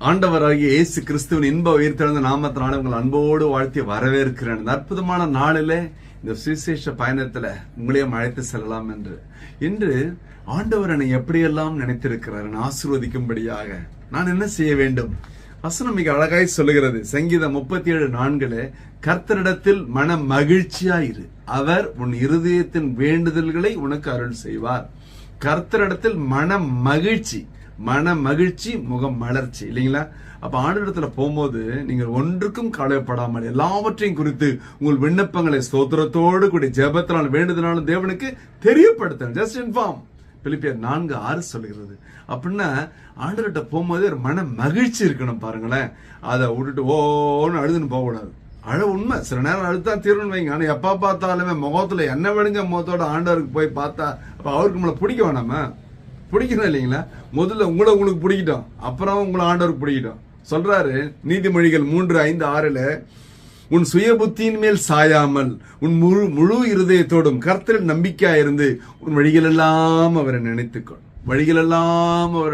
ஆண்டவராகிய இயேசு கிறிஸ்துவின் இன்ப உயிர்த்தெழுந்த நாமத்தினால உங்கள் அன்போடு வாழ்த்தி வரவேற்கிறேன். இந்த அற்புதமான நாளிலே இந்த சுவிசேஷ பயணத்துல உங்களையும் அழைத்து செல்லலாம் என்று இன்று ஆண்டவர் என்னை எப்படியெல்லாம் நினைத்திருக்கிறார் ஆசீர்வதிக்கும்படியாக நான் என்ன செய்ய வேண்டும்? வசனம் மிக அழகாய் சொல்லுகிறது. சங்கீதம் 37:4 கர்த்தரிடத்தில் மன மகிழ்ச்சியாயிரு, அவர் உன் இருதயத்தின் வேண்டுதல்களை உனக்கு அருள் செய்வார். கர்த்தரிடத்தில் மன மகிழ்ச்சி முகம் மலர்ச்சி இல்லைங்களா? அப்ப ஆண்டவரிடத்துல போகும்போது நீங்கள் ஒன்றுக்கும் கவலைப்படாமல் எல்லாவற்றையும் குறித்து உங்கள் விண்ணப்பங்களை ஸ்தோத்திரத்தோடு கூடிய ஜெபத்தினால் வேண்டுதனாலும் தேவனுக்கு தெரியப்படுத்த ஜஸ்ட் இன்ஃபார்ம். பிலிப்பியர் 4:6 சொல்லுகிறது. அப்படின்னா ஆண்டவர்கிட்ட போகும்போது ஒரு மன மகிழ்ச்சி இருக்கணும். பாருங்களேன், அதை விட்டுட்டு ஓன்னு அழுதுன்னு போக கூடாது. உண்மை சில நேரம் அழுத்தா தீர்வுன்னு வைங்க. ஆனா எப்ப பார்த்தாலுமே முகத்துல என்ன விடுங்க முகத்தோட ஆண்டவருக்கு போய் பார்த்தா அப்ப அவருக்கு நம்மளை பிடிக்க வேணாமா? பிடிக்கணும் இல்லைங்களா? முதல்ல உங்களுக்கு பிடிக்கட்டும், அப்புறம் உங்களை ஆண்டவருக்கு பிடிக்கட்டும். சொல்றாரு நீதிமொழிகள் 3:5-6 உன் சுய புத்தியின் மேல் சாயாமல் உன் முழு இருதயத்தோடும் கர்த்தரில் நம்பிக்கையாயிருந்து உன் வழிகளெல்லாம் அவரை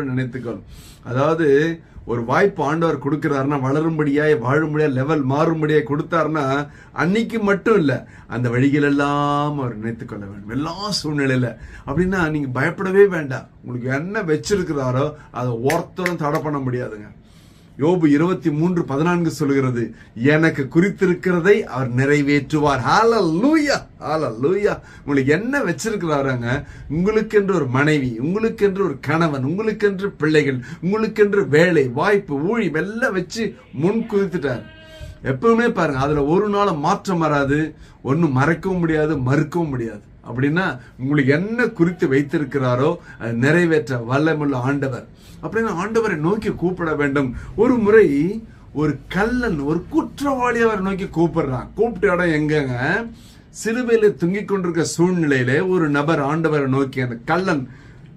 நினைத்துக்கொள். அதாவது ஒரு வாய்ப்பு ஆண்டவர் கொடுக்கிறாருன்னா வளரும்படியாய் வாழும்படியா லெவல் மாறும்படியாய் கொடுத்தாருன்னா அன்னைக்கு மட்டும் இல்ல, அந்த வழிகள் எல்லாம் அவர் நினைத்துக் கொள்ள வேண்டும் எல்லா சூழ்நிலையில. அப்படின்னா நீங்க பயப்படவே வேண்டாம். உங்களுக்கு என்ன வச்சிருக்கிறாரோ அதை ஒருத்தரும் தடை பண்ண முடியாதுங்க. யோபு 23:14 சொல்லுகிறது, எனக்கு குறித்திருக்கிறதை அவர் நிறைவேற்றுவார். ஹல்லேலூயா, ஹல்லேலூயா. உங்களுக்கு என்ன வச்சிருக்கிறாருங்க? உங்களுக்கென்று ஒரு மனைவி, உங்களுக்கென்று ஒரு கணவன், உங்களுக்கென்று பிள்ளைகள், உங்களுக்கென்று வேலை வாய்ப்பு ஊழியம் எல்லாம் வச்சு முன் குறித்துட்டார். எப்பவுமே பாருங்க, அதுல ஒரு நாள் மாற்றம் வராது, ஒன்னும் மறைக்கவும் முடியாது, மறுக்கவும் முடியாது. அப்படின்னா உங்களுக்கு என்ன குறித்து வைத்திருக்கிறாரோ அதை நிறைவேற்ற வல்லமுள்ள ஆண்டவர். அப்படின்னா ஆண்டவரை நோக்கி கூப்பிட வேண்டும். ஒரு முறை ஒரு கள்ளன், ஒரு குற்றவாளி அவரை நோக்கி கூப்பிடுறான். கூப்பிட்ட இடம் எங்கங்க? சிலுவையில தொங்கிக் கொண்டிருக்க சூழ்நிலையில ஒரு நபர் ஆண்டவரை நோக்கி, அந்த கள்ளன்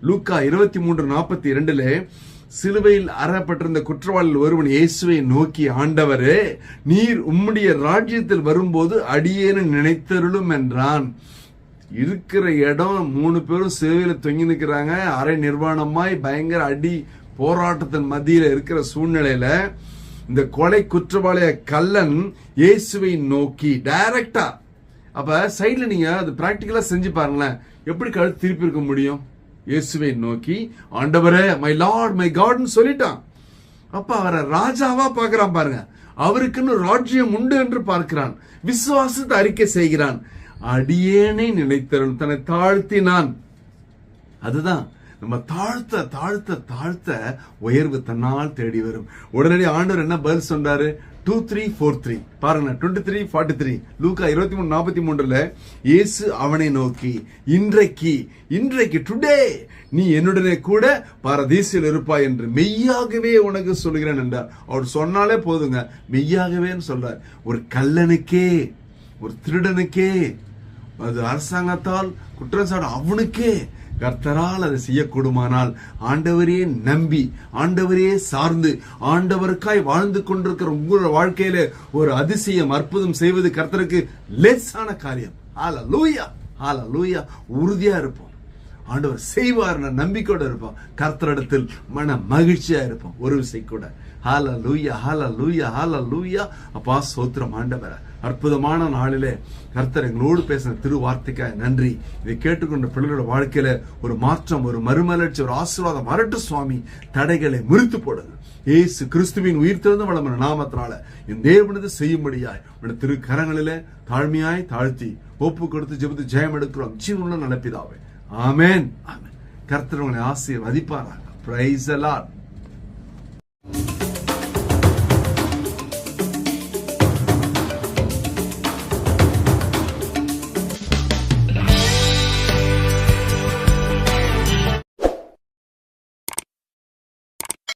லூக்கா 23:42 சிலுவையில் அறப்பட்டிருந்த குற்றவாளியில் ஒருவன் இயேசுவை நோக்கி, ஆண்டவரே நீர் உம்முடைய ராஜ்யத்தில் வரும்போது அடியேன்னு நினைத்தருளும் என்றான். இருக்கிற இடம் 3 பேரும் சிலுவையில தொங்கி நிற்கிறாங்க. அரை நிர்வாணமாய் பயங்கர அடி போராட்டத்தின் மத்தியில இருக்கிற சூழ்நிலையில இந்த கொலை குற்றவாளிய கள்ளன் இயேசுவை நோக்கி டைரக்டா, அப்ப சைட்ல நீங்க அது பிராக்டிகலா செஞ்சு பாருங்களேன், எப்படி கழுத்து திருப்பி இருக்க முடியும்? இயேசுவை நோக்கி ஆண்டவரே மை லார்ட் மை காட்னு சொல்லிட்டான். அப்ப அவரை ராஜாவா பாக்குறான். பாருங்க, அவருக்குன்னு ராஜ்யம் உண்டு என்று பார்க்கிறான். விசுவாசத்தை அறிக்கை செய்கிறான். அடியேனை நினைத்தருள், தன்னை தாழ்த்தினான். அதுதான் நம்ம தாழ்த்த தாழ்த்த தாழ்த்த உயர்வு தன்னால் தேடி வரும். உடனடி ஆண்டவர் என்ன பதில் சொன்னாரு? 2:3-4:3 பாருங்க. 23:43 லூக்கா 23:43 இயேசு அவனை நோக்கி, இன்றைக்கு டுடே நீ என்னுடனே கூட பரதீசில் இருப்பாய் என்று மெய்யாகவே உனக்கு சொல்கிறேன் என்றார். அவர் சொன்னாலே போதுங்க, மெய்யாகவேன்னு சொல்றார். ஒரு கள்ளனுக்கே, ஒரு திருடனுக்கே, அது அரசாங்கத்தால் குற்றச்சாட்டு அவனுக்கே கர்த்தரால் அதை செய்யக்கூடுமானால் ஆண்டவரே நம்பி, ஆண்டவரே சார்ந்து, ஆண்டவருக்காய் வாழ்ந்து கொண்டிருக்கிற உங்களோட வாழ்க்கையில ஒரு அதிசயம் அற்புதம் செய்வது கர்த்தருக்கு லேசான காரியம். ஹல்லேலூயா, ஹல்லேலூயா. உறுதியா இருப்போம், ஆண்டவர் செய்வார் நம்பிக்கையோட இருப்போம், கர்த்தரிடத்தில் மன மகிழ்ச்சியா இருப்போம் ஒரு விசை கூட. ஹல்லேலூயா, ஹல்லேலூயா, ஹல்லேலூயா. அப்பா ஸ்தோத்திரம் ஆண்டவரே. அற்புதமான நாளிலே கர்த்தர் எங்களோடு பேசின திருவார்த்தைக்காக நன்றி. இதை கேட்டுக்கொண்ட பிள்ளைகளோட வாழ்க்கையில ஒரு மாற்றம், ஒரு மறுமலர்ச்சி, ஒரு ஆசீர்வாதம் வரட்டும் சுவாமி. தடைகளை முறித்து போடுது இயேசு கிறிஸ்துவின் உயிர்த்தெழுந்த வல்லமையான நாமத்தினால என் தேவனது செய்யும்படியாய் திரு கரங்களிலே தாழ்மையாய் தாழ்த்தி ஒப்பு கொடுத்து ஜெபித்து ஜெயம் எடுக்கிறோம் ஜீவனுள்ள நல்ல பிதாவே. ஆமென், ஆமென். கர்த்தர் உங்களை ஆசீர்வதிப்பாராக. Praise the Lord.